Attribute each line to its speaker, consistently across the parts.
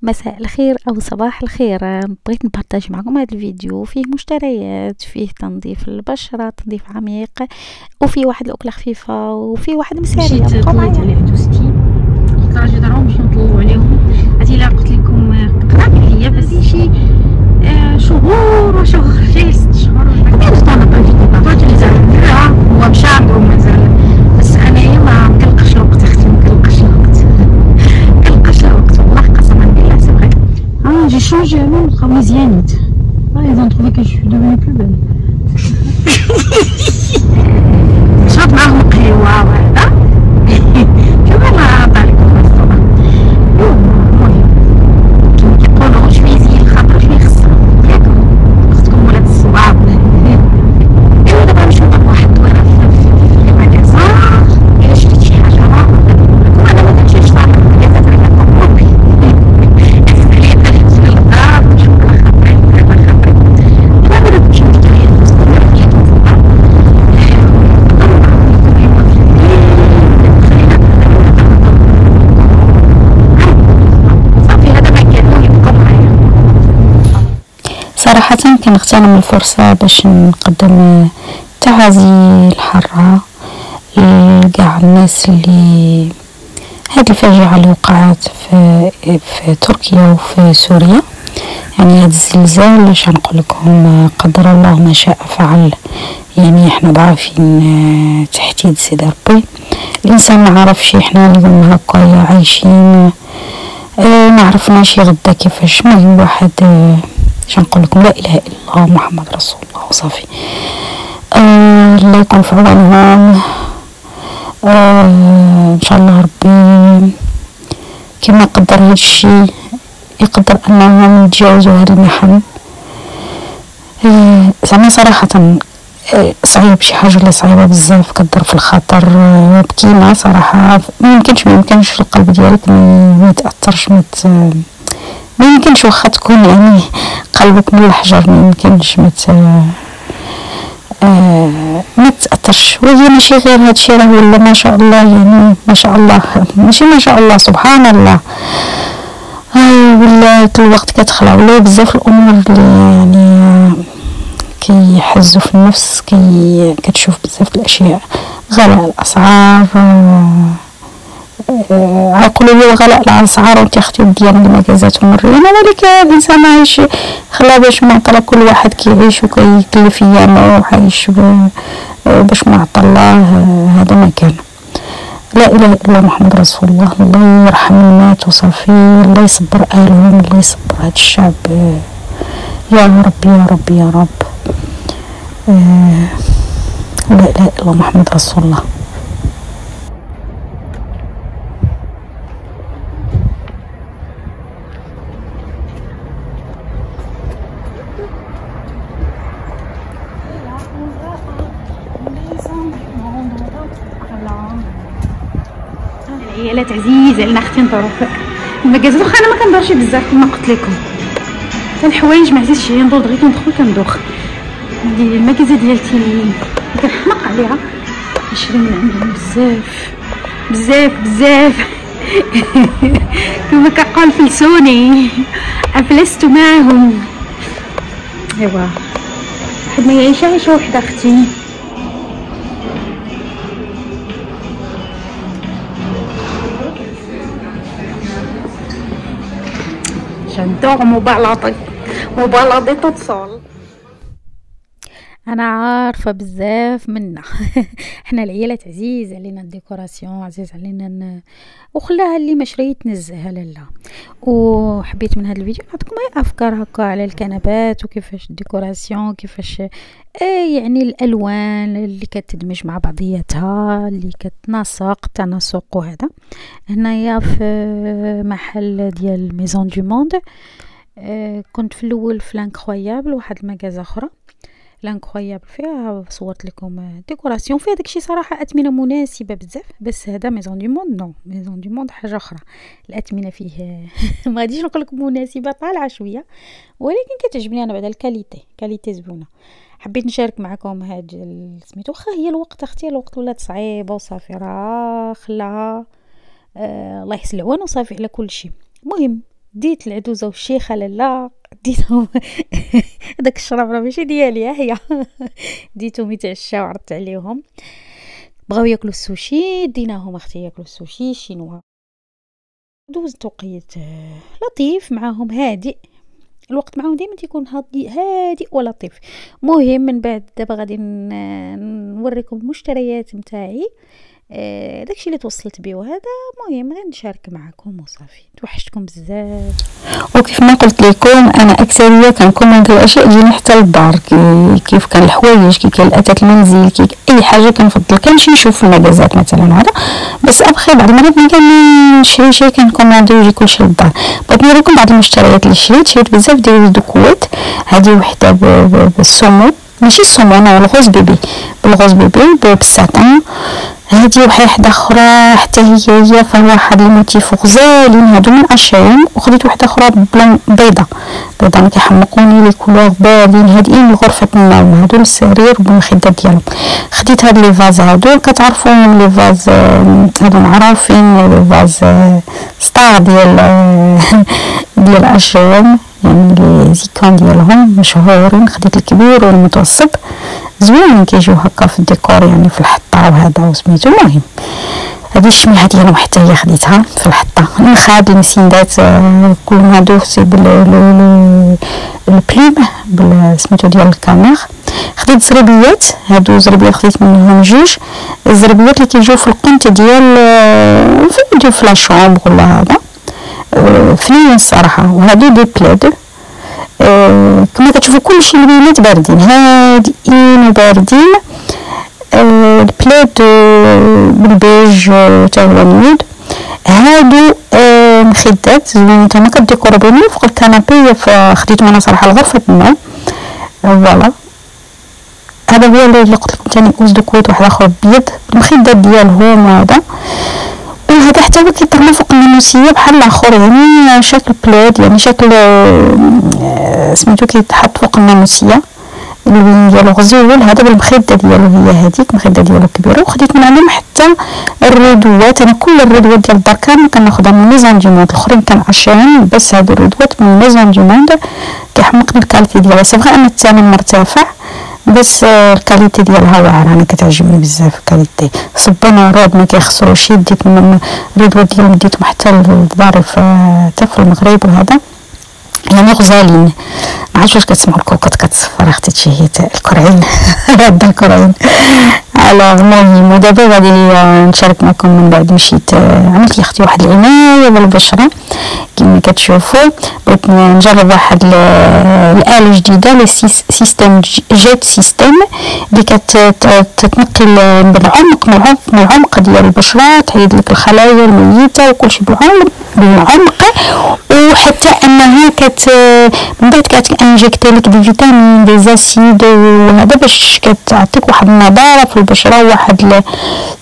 Speaker 1: مساء الخير او صباح الخير. بغيت نبارطاج معكم هذا الفيديو. فيه مشتريات، فيه تنظيف البشره، تنظيف عميق، وفيه واحد الاكله خفيفه، وفيه واحد مساليه.
Speaker 2: مشيت
Speaker 1: بقاو
Speaker 2: طليت
Speaker 1: معايا.
Speaker 2: على عدوستي قلت لها اجي نروح باش نطلعوا عليهم. هذه لا قلت لكم قطعت عليا بس شي شهور وشهور، شي 6 شهور كاين طاطا اللي زعما نديرها هو مشى عنده مازال، بس انايا ما كنلقاش الوقت اختي، ما كنلقاش الوقت كنلقاش الوقت والله قسما بالله. سي فري جي شونجي الو بقاو مزيانيت. ils ont trouvé que je suis devenue plus belle. شربت معاهم قهوة وهذا كما ما طالكم الصباح. المهم كيما كيقولوا شوية زين الخاطر شوية خصها ياكم اختكم ولات الصباح. ايوا دابا نمشيو نطلبوا واحد الدويرة في الماكازا. الا شريت شي حاجة لكم انا ما كنمشيش طالع الماكازات على طوموبيل عليا نجي للدار نشوف على خاطري على خاطري. دابا بغيت نمشي نشري
Speaker 1: صراحة كنغتنم الفرصة باش نقدم تعازي حارة لكاع الناس اللي هاد الفاجعة اللي وقعت في تركيا وفي سوريا. يعني هاد الزلزال اش نقول لكم، قدر الله ما شاء فعل. يعني احنا ضعيفين تحت يد سيدي ربي. الانسان ما عرفش احنا اللي هكايا عايشين، ما عرفناش غدا كيفاش. المهم واحد نقول لكم لا اله الا الله محمد رسول الله وصافي. الله يكون في عونهم. ان شاء الله ربي كما قدر هذا الشيء يقدر انهم يتجاوزوا هذه المحن. زعما صراحه صعيب، شي حاجه اللي صعيبه بزاف كدر في الخاطر. بكينا صراحه ما يمكنش القلب ديالك ما يتاثرش، ما يمكنش واخا تكون يعني قلبك من الحجر، ما يمكنش ما تاثرش. وهي ماشي غير هادشي، راه ولا ما شاء الله، يعني ما شاء الله، ماشي ما شاء الله، سبحان الله. ولا كل وقت كتخلع ولا بزاف الامور اللي يعني كيحزوا في النفس. كتشوف بزاف الاشياء، غلاء الاسعار، عقلوا لي غلاء الاسعار وانت اختي ديال المكازات ومرينا. ولكن الانسان عايش خلا باش معطل، كل واحد كيعيش وكيكلف ايامه وعايش باش معطل الله. هذا ما كان. لا اله الا الله محمد رسول الله. الله يرحم المات وصافي، الله يصبر اهلهم، الله يصبر هذا الشعب. يا رب يا رب يا رب. لا اله الا الله محمد رسول الله.
Speaker 2: العيالات عزيزه علينا اختي ندورو في المكازات، واخا انا ما كندورش بزاف كما قلت لكم. حتى الحوايج ما عزيزش هي ندور، دغيا كندخل كندوخ. هذه المكازه ديالتي اللي كنحماق عليها، نشري من عندهم بزاف بزاف بزاف. كما كنقول فلسوني افلست معهم. ايوا واحد ما يعيش عيشه وحده اختي. جندور مبالطي توتصل.
Speaker 1: انا عارفه بزاف منا. احنا العيالات عزيز علينا الديكوراسيون، عزيز علينا وخلاها اللي ما شريت نزهها لاله. وحبيت من هذا الفيديو نعطيكم اي افكار هكا على الكنبات وكيفاش الديكوراسيون، كيفاش يعني الالوان اللي كتدمج مع بعضياتها، اللي كتناسق تناسق. وهذا هنايا في محل ديال ميزون دو موند. كنت في الاول في لانكرويابل، واحد المكازا اخرى لانكرويابل فيها صورت لكم ديكوراسيون فيها داكشي. صراحه اثمنه مناسبه بزاف، بس هذا ميزون دو موند نو، ميزون دو موند حاجه اخرى. الاثمنه فيه ما غاديش نقول لكم مناسبه، طالعه شويه، ولكن كتعجبني انا بعدا الكاليتي زوينه. حبيت نشارك معكم هاد سميتو. واخا هي الوقت اختي، الوقت ولات صعيبه وصافي، راه خلاها الله يحسن العوان وصافي على كل شيء. المهم ديت العدوزه والشيخه لالا ديتهم داك الشراب راه ماشي ديالي هي ديتهم يتعشاو عرضت عليهم بغاو ياكلوا السوشي ديناهم اختي ياكلوا السوشي شينوا دوزت وقيت لطيف معاهم هادئ الوقت معاهم دائما تيكون هادئ ولطيف. مهم من بعد دابا غادي نوريكم المشتريات نتاعي داكشي اللي توصلت بيه وهذا مهم غير نشارك معكم وصافي. توحشتكم بزاف
Speaker 2: وكيف ما قلت لكم انا اكثريه كنكوموند الاشياء ديالي حتى للدار كيف كان الحوايج كي كان الاثاث المنزل كي اي حاجه كنفضل كنمشي نشوف في المغازات مثلا هذا بس ابخي بعض المرات ملي كنشري شي كنكوموندي ويجي كلشي للدار. بغيت نوريكم بعض المشتريات اللي شريت بزاف ديال الدكوات. هذه وحده بالسومو ماشي السومون ولا الغوز بيبي بالغوز بيبي بالساتان. هذه وحده اخرى حتى هي فيها واحد الموتيف غزالين هادو من اشيم. وخديت وحده اخرى بيضه ما كيحمقوني لي كولور بالين هادئين لغرفه النوم هادو السرير بالمخده ديالهم. خديت هاد لي فاز هادو كتعرفوهم لي فاز هادو معروفين لي فاز ستار ديال اشيم يعني لي زيكون ديالهم مشهورين. خديت الكبير والمتوسط زوينين كيجيو هكا في الديكور يعني في الحطه وهذا وسميتو. المهم هذه الشميعه ديالهم حتى هي خديتها في الحطه. المخاد المسندات كلهم هادو سي البليم سميتو ديال الكامير. خديت زربيات هادو زربيات خديت منهم جوج الزربيات اللي كيجيو في القنت ديال في لاشومبر ولا هذا فنين الصراحه. وهادو دي بلاد كما كتشوفوا كلشي البنات باردين هادئين وباردين. البلاد بالبيج تا هو نيود. هادو مخدات زوينين تما كديكورو بهم فوق الكنابي. خديت انا صراحه لغرفه النوم فوالا. هذا هو اللي قلت لكم ثاني اوز دو كويت واحد اخر ابيض المخدات ديالهم هذا. وهذا حتى هو كيطرنا فوق الناموسيه بحال الاخر يعني شكل بلاد يعني شكل سميتو كيتحط فوق الناموسيه اللون ديالو غزول. هذا بالمخده ديالو هي هذيك المخده ديالو كبيره. وخديت من عندهم حتى الردوات. انا كل الردوات ديال الدار كامل كناخذها من ميزون دو موند الاخرين كنعشرهم بس هادو الردوات من ميزون دو موند كيحمقني الكاليتي ديالها. سبغا ان الثمن مرتفع بس الكاليتي ديالها واعره انا كتعجبني بزاف الكاليتي. صبانه روب ما كيخسروش. ديت من الردوات ديالهم ديتهم حتى للدار حتى في المغرب وهذا يعني غزالين. ما عرفتش واش كتسمعوا الكوكوط كتصفر اختي تشهيت الكرعين هذا الكرعين على المهم. ودابا غادي نشارك معكم من بعد مشيت عملت لي اختي واحد العنايه بالبشره كما كتشوفوا. بغيت نجرب واحد الاله جديده لي سيستم جيت سيستم اللي كتنقي بالعمق من العمق ديال البشره تحيد لك الخلايا الميته وكلشي بالعمق. وحتى انها من بعد كتانجكتي لك دي فيتامين دي زاسيد وهذا باش كتعطيك واحد النضاره في البشره واحد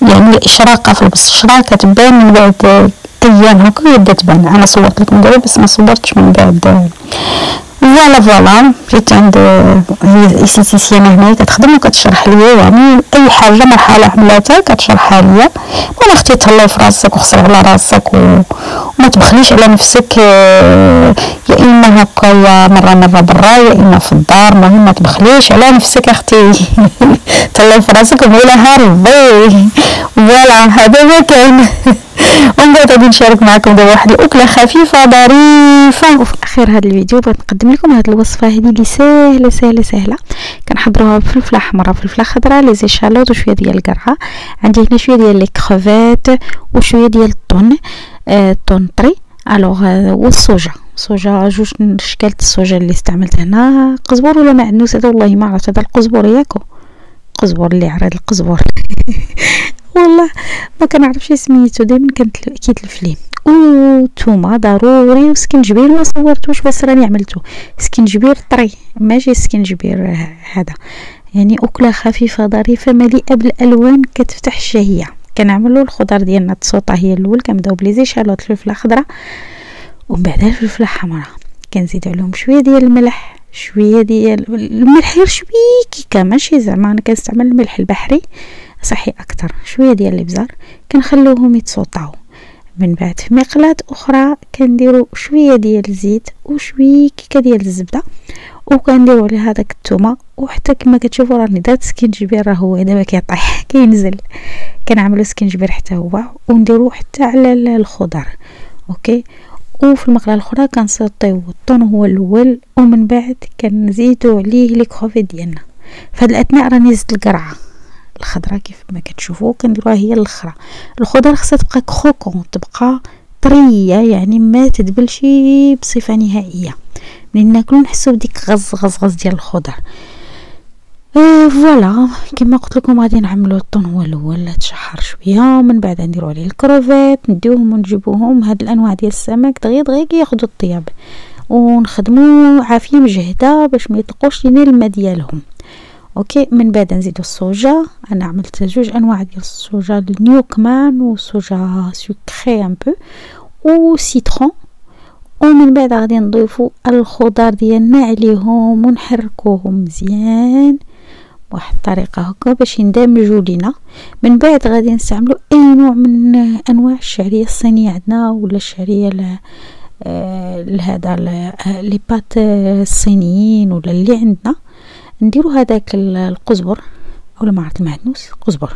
Speaker 2: يعني الاشراقه في البشره كتبان من بعد ايام هكا يبدا تبان. انا صورت لكم دابا بس ما صورتش من بعد فوالا. جيت عند هي ايسيتيسيان هنايا كتخدم وكتشرح ليا يعني اي حاجه مرحله عملاتها كتشرحها ليا. وانا اختي تهلاي في راسك وخسر على راسك وما تبخليش على نفسك يا اما هكا يا مره برا يا اما في الدار. المهم ما تبخليش على نفسك اختي تهلاي في راسك وبولها ربي فوالا. هذا ما كاين. ومن بعد غادي نشارك معكم دابا واحد الاكله خفيفه ظريفه. وفي اخر هذا الفيديو بغيت نقدم لكم هذه الوصفه هذه اللي سهله كنحضروها بفلفله حمراء فلفله خضراء لي زيشالوط وشويه ديال القرعه. عندي هنا شويه ديال لي كروفيت وشويه ديال الطون طري الوغ والصوجه جوج اشكال الصوجه اللي استعملت هنا. قزبور ولا معدنوس هذا والله ما عرفت. هذا القزبور ياكو قزبور اللي عرض القزبور والله ما كنعرفش سميتو دائما كيتلف لي. وثومه ضروري وسكنجبير ما صورتوش بس راني عملته سكنجبير طري ماشي سكنجبير هذا يعني اكله خفيفه ظريفه مليئه بالالوان كتفتح الشهيه. كنعملوا الخضر ديالنا التصوطه هي الاول كنبداو بلي زيشالوط الفلفله خضراء ومن بعد الفلفله حمراء كنزيد عليهم شويه ديال الملح شويه ديال الملح غير شويه ماشي زعما انا كنستعمل الملح البحري صحي اكثر. شويه ديال الابزار كنخلوهم يتصوطاو
Speaker 1: من بعد في مقلاة اخرى كنديروا شويه ديال الزيت وشويه كيكه ديال الزبده، وكنديروا عليه هذاك الثومه، وحتى كما كتشوفوا راني درت سكينجبير، راه هو دابا كيطيح كينزل، كنعملوا سكينجبير حتى هو، ونديروه حتى على الخضر. اوكي، وفي المقله الاخرى كنسطيو الطون هو الاول، ومن بعد كنزيدوا عليه لي كروفيت ديالنا. فهاد الاثناء راني زدت القرعه الخضراء كيف ما كتشوفوا كنديروها هي الاخرى. الخضر خصها تبقى كروكون، تبقى طريه، يعني ما تدبلش بصفه نهائيه، منين ناكلو نحسو بديك غز غز غز ديال الخضر. فوالا كما قلت لكم غادي نعملوا الطون هو الاول تشحر شويه، ومن بعد نديروا عليه الكروفيت نديوهم ونجيبوهم. هاد الانواع ديال السمك دغيا كياخذوا الطياب، ونخدموا عافيه مجهده باش ما يطلقوش لينا الماء ديالهم. اوكي، من بعد نزيدوا الصوجا. انا عملت جوج انواع ديال الصوجا، النيوكمان وصوجا سكري ان بو وسيترون. ومن بعد غادي نضيفوا الخضر ديالنا عليهم ونحركوهم مزيان بواحد الطريقه هكا باش يندمجوا لينا. من بعد غادي نستعملوا اي نوع من انواع الشعريه الصينيه عندنا، ولا الشعريه لهذا لي بات الصينيين ولا اللي عندنا. نديروا هذاك القزبر اولا ما عرفت المعدنوس القزبر،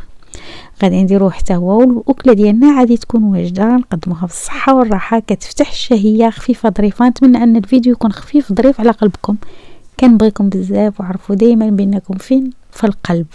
Speaker 1: غادي نديروه حتى هو، والاكله ديالنا غادي تكون واجده. نقدموها بالصحه والراحه، كتفتح الشهيه، خفيفه ظريفه. نتمنى ان الفيديو يكون خفيف ظريف على قلبكم. كنبغيكم بزاف، وعرفوا دائما بانكم فين في القلب.